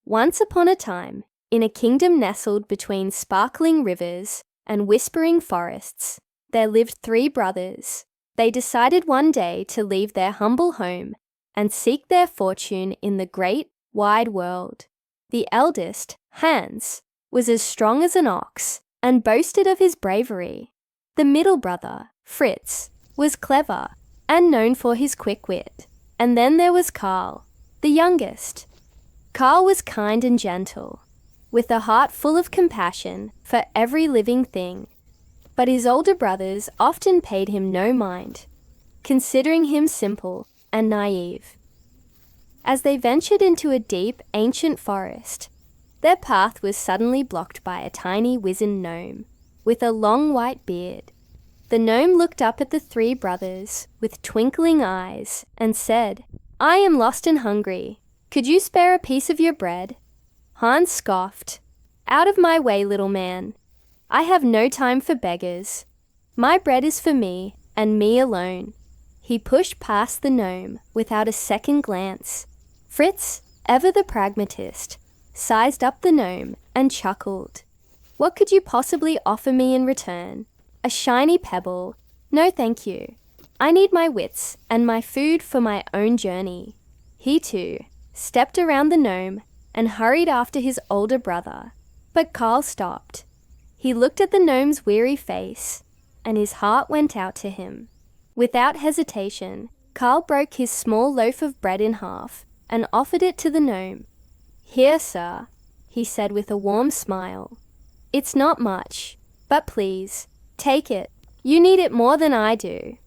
Once upon a time, in a kingdom nestled between sparkling rivers and whispering forests, there lived 3 brothers. They decided one day to leave their humble home and seek their fortune in the great, wide world. The eldest, Hans, was as strong as an ox and boasted of his bravery. The middle brother, Fritz, was clever and known for his quick wit. And then there was Karl, the youngest. Karl was kind and gentle, with a heart full of compassion for every living thing. But his older brothers often paid him no mind, considering him simple and naive. As they ventured into a deep, ancient forest, their path was suddenly blocked by a tiny wizened gnome with a long white beard. The gnome looked up at the 3 brothers with twinkling eyes and said, "I am lost and hungry. Could you spare a piece of your bread?" Hans scoffed. "Out of my way, little man. I have no time for beggars. My bread is for me and me alone." He pushed past the gnome without a second glance. Fritz, ever the pragmatist, sized up the gnome and chuckled. "What could you possibly offer me in return? A shiny pebble? No, thank you. I need my wits and my food for my own journey." He too stepped around the gnome and hurried after his older brother. But Karl stopped. He looked at the gnome's weary face, and his heart went out to him. Without hesitation, Karl broke his small loaf of bread in half and offered it to the gnome. "Here, sir," he said with a warm smile. "It's not much, but please, take it. You need it more than I do."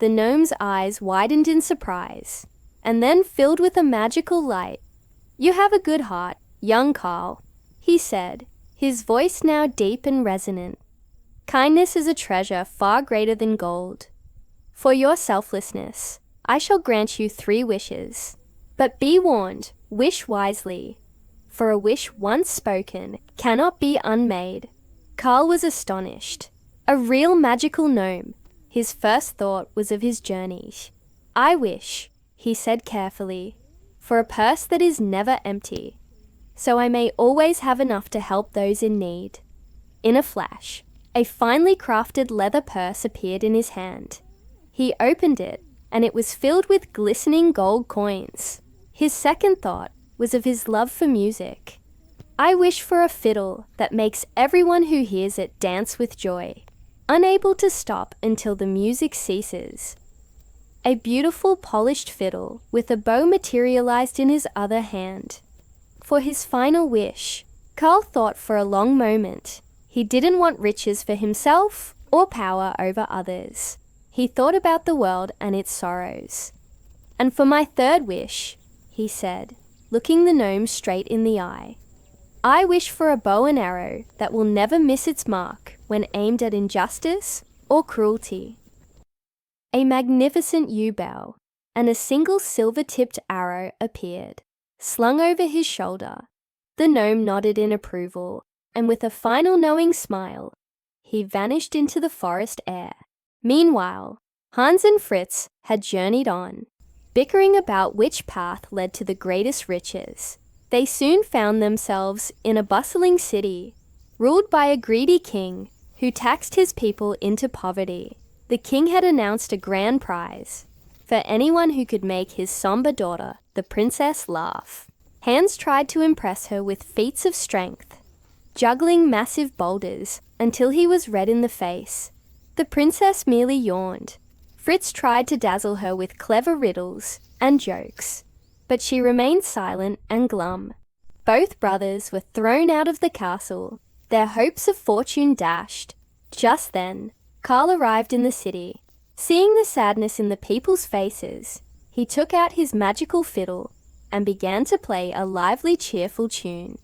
The gnome's eyes widened in surprise, and then filled with a magical light. "You have a good heart, young Karl," he said, his voice now deep and resonant. "Kindness is a treasure far greater than gold. For your selflessness, I shall grant you 3 wishes. But be warned, wish wisely, for a wish once spoken cannot be unmade." Karl was astonished. A real magical gnome. His first thought was of his journeys. "I wish," he said carefully, "for a purse that is never empty, so I may always have enough to help those in need." In a flash, a finely crafted leather purse appeared in his hand. He opened it, and it was filled with glistening gold coins. His second thought was of his love for music. "I wish for a fiddle that makes everyone who hears it dance with joy, unable to stop until the music ceases." A beautiful polished fiddle with a bow materialized in his other hand. For his final wish, Karl thought for a long moment. He didn't want riches for himself or power over others. He thought about the world and its sorrows. "And for my 3rd wish," he said, looking the gnome straight in the eye, "I wish for a bow and arrow that will never miss its mark when aimed at injustice or cruelty." A magnificent yew-bow and a single silver-tipped arrow appeared, slung over his shoulder. The gnome nodded in approval, and with a final knowing smile, he vanished into the forest air. Meanwhile, Hans and Fritz had journeyed on, bickering about which path led to the greatest riches. They soon found themselves in a bustling city, ruled by a greedy king who taxed his people into poverty. The king had announced a grand prize for anyone who could make his somber daughter, the princess, laugh. Hans tried to impress her with feats of strength, juggling massive boulders until he was red in the face. The princess merely yawned. Fritz tried to dazzle her with clever riddles and jokes, but she remained silent and glum. Both brothers were thrown out of the castle, their hopes of fortune dashed. Just then, Karl arrived in the city. Seeing the sadness in the people's faces, he took out his magical fiddle and began to play a lively, cheerful tune.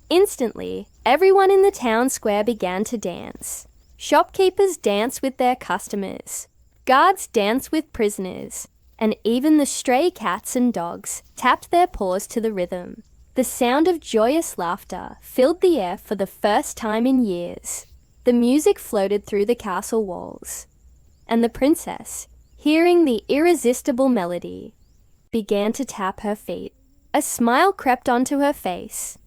Instantly, everyone in the town square began to dance. Shopkeepers danced with their customers, guards danced with prisoners, and even the stray cats and dogs tapped their paws to the rhythm. The sound of joyous laughter filled the air for the first time in years. The music floated through the castle walls, and the princess, hearing the irresistible melody, began to tap her feet. A smile crept onto her face.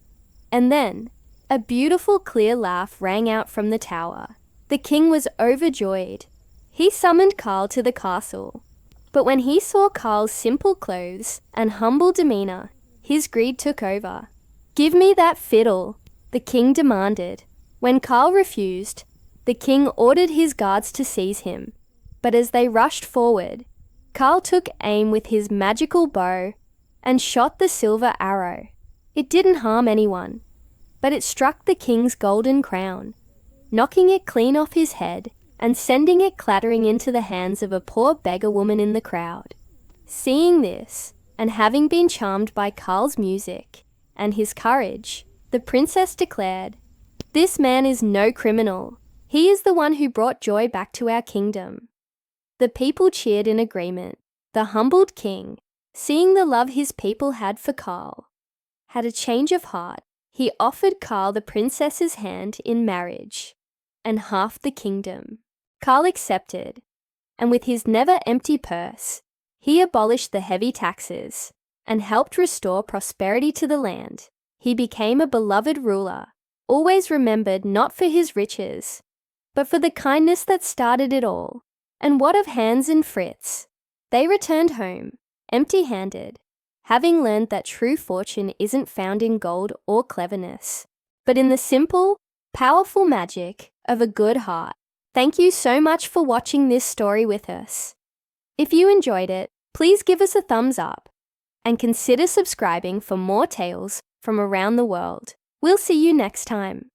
And then, a beautiful clear laugh rang out from the tower. The king was overjoyed. He summoned Carl to the castle. But when he saw Carl's simple clothes and humble demeanor, his greed took over. "Give me that fiddle," the king demanded. When Carl refused, the king ordered his guards to seize him. But as they rushed forward, Carl took aim with his magical bow and shot the silver arrow. It didn't harm anyone, but it struck the king's golden crown, knocking it clean off his head and sending it clattering into the hands of a poor beggar woman in the crowd. Seeing this, and having been charmed by Carl's music and his courage, the princess declared, "This man is no criminal. He is the one who brought joy back to our kingdom." The people cheered in agreement. The humbled king, seeing the love his people had for Carl, had a change of heart. He offered Carl the princess's hand in marriage and half the kingdom. Carl accepted, and with his never-empty purse, he abolished the heavy taxes and helped restore prosperity to the land. He became a beloved ruler, always remembered not for his riches, but for the kindness that started it all. And what of Hans and Fritz? They returned home, empty-handed, having learned that true fortune isn't found in gold or cleverness, but in the simple, powerful magic of a good heart. Thank you so much for watching this story with us. If you enjoyed it, please give us a thumbs up and consider subscribing for more tales from around the world. We'll see you next time.